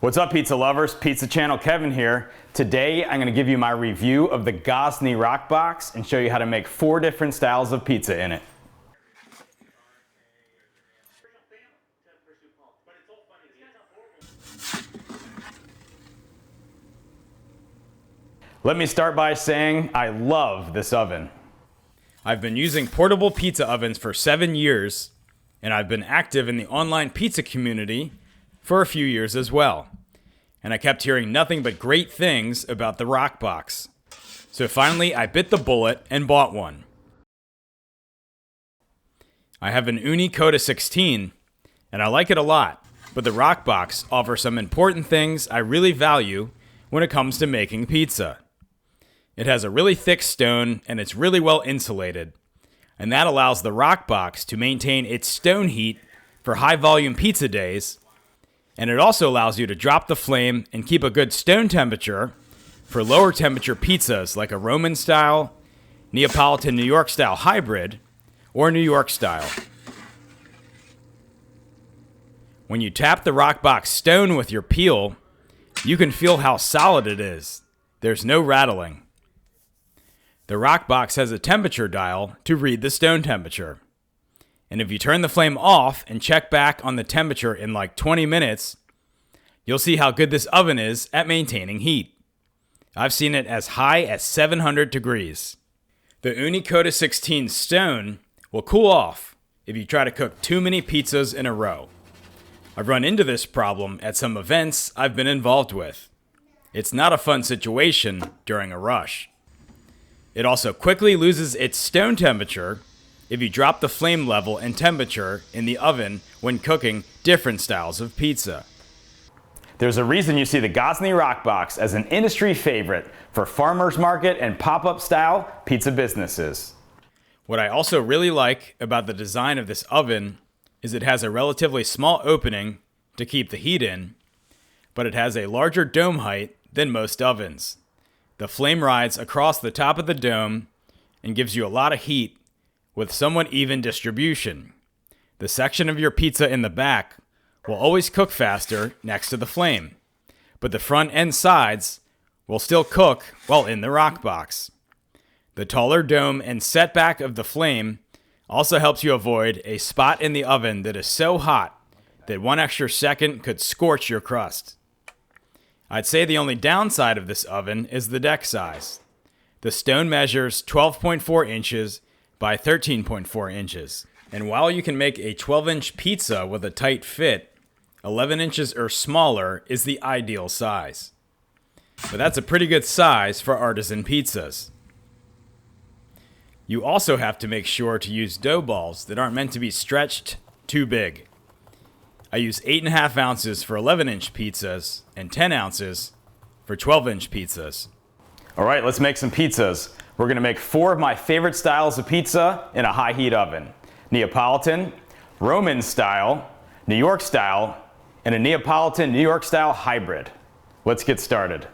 What's up, pizza lovers? Pizza Channel Kevin here. Today I'm going to give you my review of the Gozney Roccbox and show you how to make 4 different styles of pizza in it. Let me start by saying I love this oven. I've been using portable pizza ovens for 7 years, and I've been active in the online pizza community for a few years as well. And I kept hearing nothing but great things about the Roccbox. So finally I bit the bullet and bought one. I have an Uni 16 and I like it a lot, but the Roccbox offers some important things I really value when it comes to making pizza. It has a really thick stone and it's really well insulated, and that allows the Roccbox to maintain its stone heat for high volume pizza days, and it also allows you to drop the flame and keep a good stone temperature for lower temperature pizzas like a Roman style, Neapolitan New York style hybrid, or New York style. When you tap the Roccbox stone with your peel, you can feel how solid it is. There's no rattling. The Roccbox has a temperature dial to read the stone temperature. And if you turn the flame off and check back on the temperature in like 20 minutes, you'll see how good this oven is at maintaining heat. I've seen it as high as 700 degrees. The Uni 16 stone will cool off if you try to cook too many pizzas in a row. I've run into this problem at some events I've been involved with. It's not a fun situation during a rush. It also quickly loses its stone temperature if you drop the flame level and temperature in the oven when cooking different styles of pizza. There's a reason you see the Gozney Roccbox as an industry favorite for farmers market and pop-up style pizza businesses. What I also really like about the design of this oven is it has a relatively small opening to keep the heat in, but it has a larger dome height than most ovens. The flame rides across the top of the dome and gives you a lot of heat with somewhat even distribution. The section of your pizza in the back will always cook faster next to the flame, but the front and sides will still cook while in the Roccbox. The taller dome and setback of the flame also helps you avoid a spot in the oven that is so hot that 1 extra second could scorch your crust. I'd say the only downside of this oven is the deck size. The stone measures 12.4 inches by 13.4 inches. And while you can make a 12-inch pizza with a tight fit, 11 inches or smaller is the ideal size. But that's a pretty good size for artisan pizzas. You also have to make sure to use dough balls that aren't meant to be stretched too big. I use 8.5 ounces for 11-inch pizzas and 10 ounces for 12-inch pizzas. All right, let's make some pizzas. We're going to make 4 of my favorite styles of pizza in a high heat oven: Neapolitan, Roman style, New York style, and a Neapolitan New York style hybrid. Let's get started.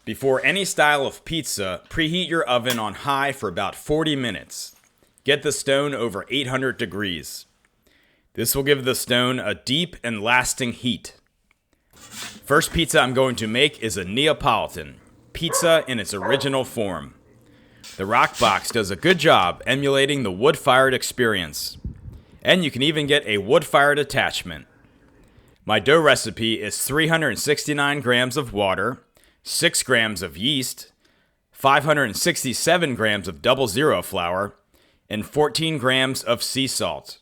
Before any style of pizza, preheat your oven on high for about 40 minutes. Get the stone over 800 degrees. This will give the stone a deep and lasting heat. First pizza I'm going to make is a Neapolitan, pizza in its original form. The Roccbox does a good job emulating the wood-fired experience, and you can even get a wood-fired attachment. My dough recipe is 369 grams of water, 6 grams of yeast, 567 grams of 00 flour, and 14 grams of sea salt.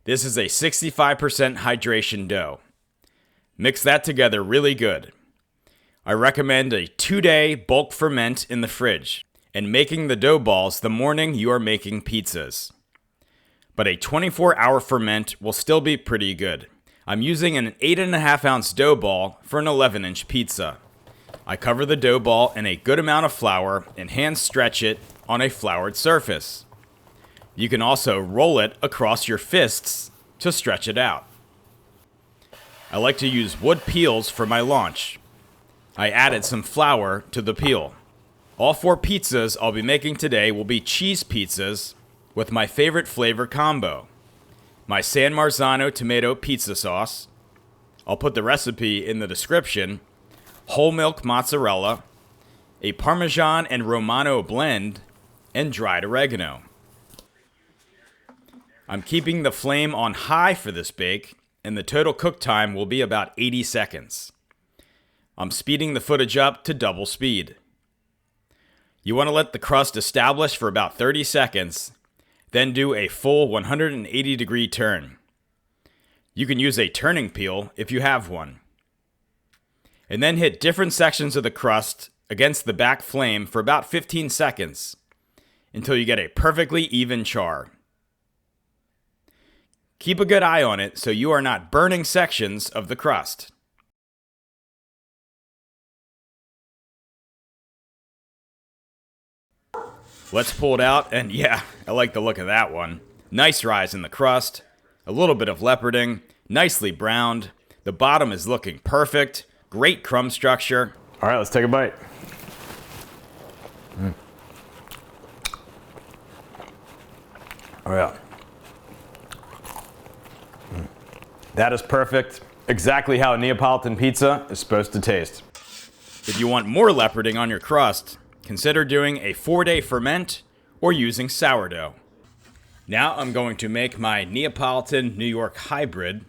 This is a 65% hydration dough. Mix that together really good. I recommend a 2-day bulk ferment in the fridge and making the dough balls the morning you are making pizzas. But a 24-hour ferment will still be pretty good. I'm using an 8.5 ounce dough ball for an 11-inch pizza. I cover the dough ball in a good amount of flour and hand stretch it on a floured surface. You can also roll it across your fists to stretch it out. I like to use wood peels for my launch. I added some flour to the peel. All 4 pizzas I'll be making today will be cheese pizzas with my favorite flavor combo: my San Marzano tomato pizza sauce, I'll put the recipe in the description. Whole milk mozzarella, a Parmesan and Romano blend, and dried oregano. I'm keeping the flame on high for this bake, and the total cook time will be about 80 seconds. I'm speeding the footage up to double speed. You want to let the crust establish for about 30 seconds, then do a full 180-degree turn. You can use a turning peel if you have one. And then hit different sections of the crust against the back flame for about 15 seconds until you get a perfectly even char. Keep a good eye on it so you are not burning sections of the crust. Let's pull it out, and yeah, I like the look of that one. Nice rise in the crust, a little bit of leoparding, nicely browned. The bottom is looking perfect, great crumb structure. All right, let's take a bite. Oh yeah. That is perfect. Exactly how a Neapolitan pizza is supposed to taste. If you want more leoparding on your crust, consider doing a 4-day ferment or using sourdough. Now I'm going to make my Neapolitan New York hybrid.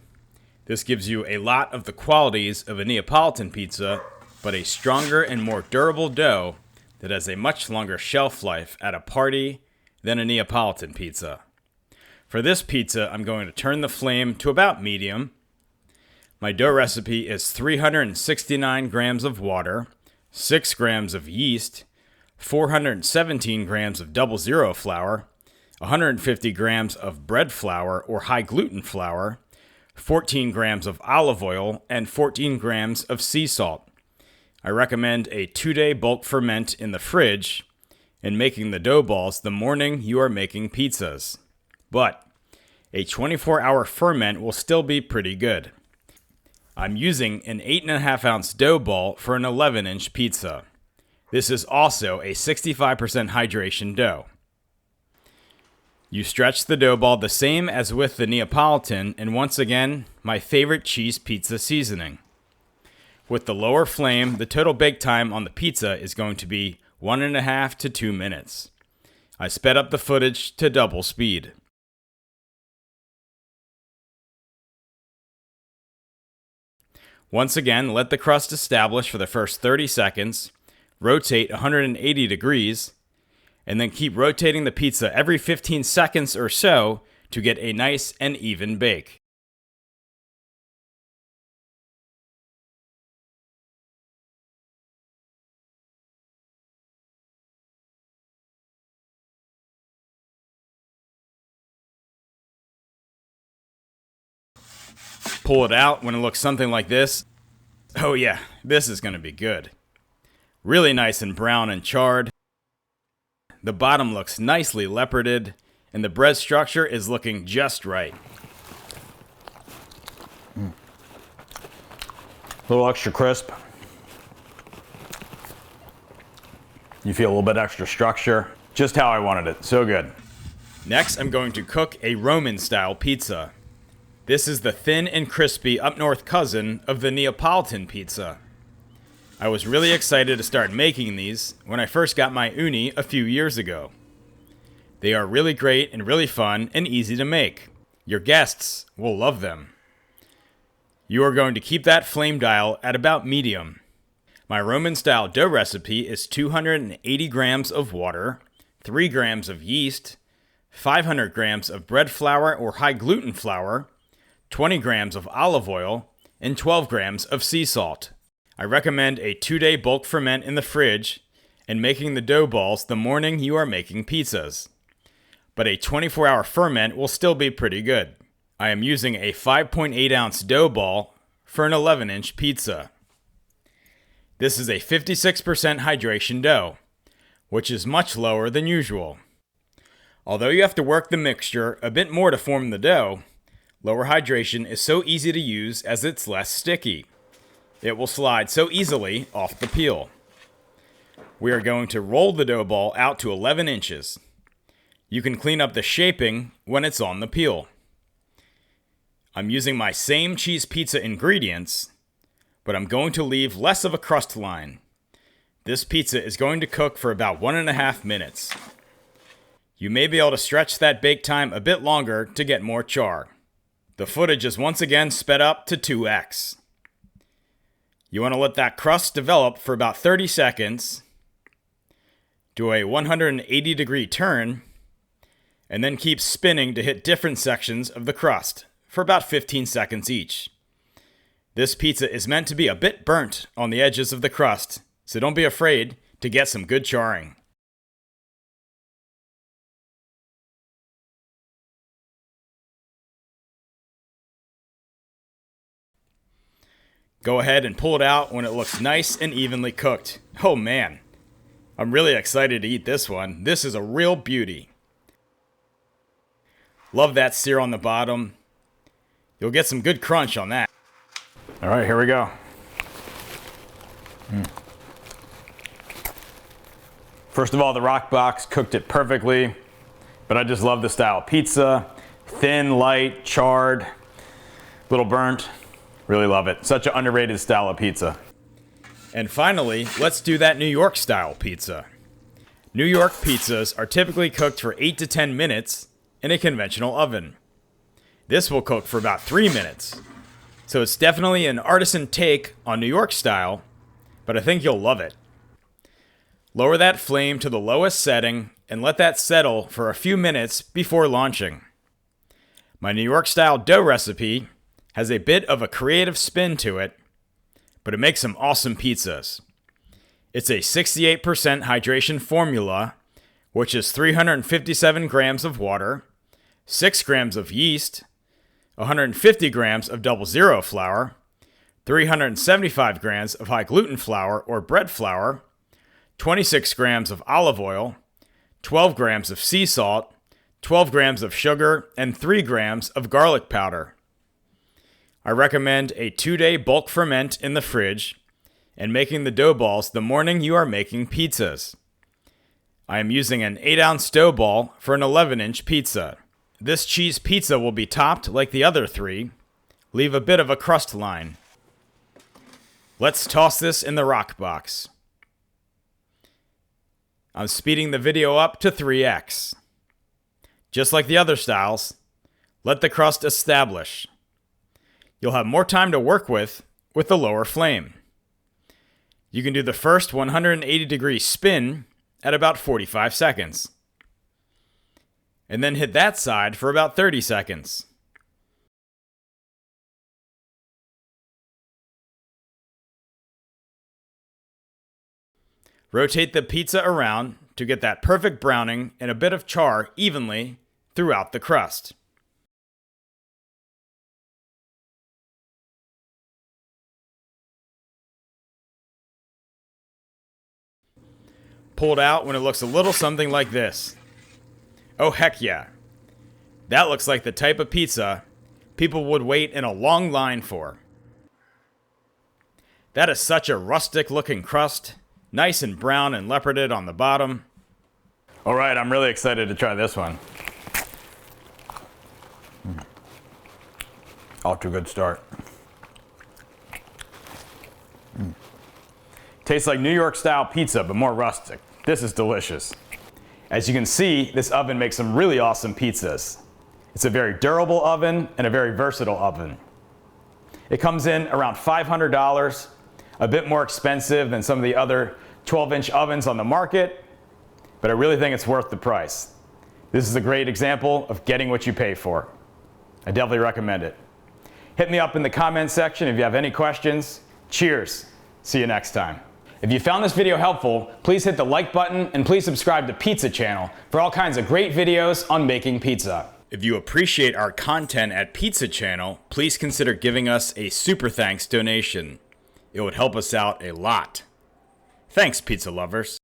This gives you a lot of the qualities of a Neapolitan pizza, but a stronger and more durable dough that has a much longer shelf life at a party than a Neapolitan pizza. For this pizza, I'm going to turn the flame to about medium. My dough recipe is 369 grams of water, 6 grams of yeast, 417 grams of 00 flour, 150 grams of bread flour or high gluten flour, 14 grams of olive oil, and 14 grams of sea salt. I recommend a 2-day bulk ferment in the fridge and making the dough balls the morning you are making pizzas. But a 24-hour ferment will still be pretty good. I'm using an 8.5 ounce dough ball for an 11-inch pizza. This is also a 65% hydration dough. You stretch the dough ball the same as with the Neapolitan, and once again, my favorite cheese pizza seasoning. With the lower flame, the total bake time on the pizza is going to be 1.5 to 2 minutes. I sped up the footage to double speed. Once again, let the crust establish for the first 30 seconds, rotate 180 degrees, and then keep rotating the pizza every 15 seconds or so to get a nice and even bake. Pull it out when it looks something like this. Oh yeah, this is going to be good. Really nice and brown and charred. The bottom looks nicely leoparded, and the bread structure is looking just right. A little extra crisp. You feel a little bit extra structure. Just how I wanted it. So good. Next, I'm going to cook a Roman-style pizza. This is the thin and crispy up-north cousin of the Neapolitan pizza. I was really excited to start making these when I first got my uni a few years ago. They are really great and really fun and easy to make. Your guests will love them. You are going to keep that flame dial at about medium. My Roman-style dough recipe is 280 grams of water, 3 grams of yeast, 500 grams of bread flour or high gluten flour, 20 grams of olive oil, and 12 grams of sea salt. I recommend a 2-day bulk ferment in the fridge and making the dough balls the morning you are making pizzas. But a 24-hour ferment will still be pretty good. I am using a 5.8 ounce dough ball for an 11-inch pizza. This is a 56% hydration dough, which is much lower than usual. Although you have to work the mixture a bit more to form the dough, lower hydration is so easy to use as it's less sticky. It will slide so easily off the peel. We are going to roll the dough ball out to 11 inches. You can clean up the shaping when it's on the peel. I'm using my same cheese pizza ingredients, but I'm going to leave less of a crust line. This pizza is going to cook for about 1.5 minutes. You may be able to stretch that bake time a bit longer to get more char. The footage is once again sped up to 2x. You want to let that crust develop for about 30 seconds, do a 180-degree turn, and then keep spinning to hit different sections of the crust for about 15 seconds each. This pizza is meant to be a bit burnt on the edges of the crust, so don't be afraid to get some good charring. Go ahead and pull it out when it looks nice and evenly cooked. Oh man, I'm really excited to eat this one. This is a real beauty. Love that sear on the bottom. You'll get some good crunch on that. All right, here we go. First of all, the Roccbox cooked it perfectly, but I just love the style of pizza. Thin, light, charred, little burnt. Really love it. Such an underrated style of pizza. And finally, let's do that New York style pizza. New York pizzas are typically cooked for 8 to 10 minutes in a conventional oven. This will cook for about 3 minutes. So it's definitely an artisan take on New York style, but I think you'll love it. Lower that flame to the lowest setting and let that settle for a few minutes before launching. My New York style dough recipe has a bit of a creative spin to it, but it makes some awesome pizzas. It's a 68% hydration formula, which is 357 grams of water, 6 grams of yeast, 150 grams of 00 flour, 375 grams of high gluten flour or bread flour, 26 grams of olive oil, 12 grams of sea salt, 12 grams of sugar, and 3 grams of garlic powder. I recommend a 2-day bulk ferment in the fridge and making the dough balls the morning you are making pizzas. I am using an 8-ounce dough ball for an 11-inch pizza. This cheese pizza will be topped like the other 3. Leave a bit of a crust line. Let's toss this in the Roccbox. I'm speeding the video up to 3x. Just like the other styles, let the crust establish. You'll have more time to work with the lower flame. You can do the first 180-degree spin at about 45 seconds. And then hit that side for about 30 seconds. Rotate the pizza around to get that perfect browning and a bit of char evenly throughout the crust. Pulled out when it looks a little something like this. Oh heck yeah. That looks like the type of pizza people would wait in a long line for. That is such a rustic looking crust, nice and brown and leoparded on the bottom. All right, I'm really excited to try this one. Off to a good start. Tastes like New York style pizza, but more rustic. This is delicious. As you can see, this oven makes some really awesome pizzas. It's a very durable oven and a very versatile oven. It comes in around $500, a bit more expensive than some of the other 12-inch ovens on the market, but I really think it's worth the price. This is a great example of getting what you pay for. I definitely recommend it. Hit me up in the comment section if you have any questions. Cheers. See you next time. If you found this video helpful, please hit the like button and please subscribe to Pizza Channel for all kinds of great videos on making pizza. If you appreciate our content at Pizza Channel, please consider giving us a super thanks donation. It would help us out a lot. Thanks, pizza lovers.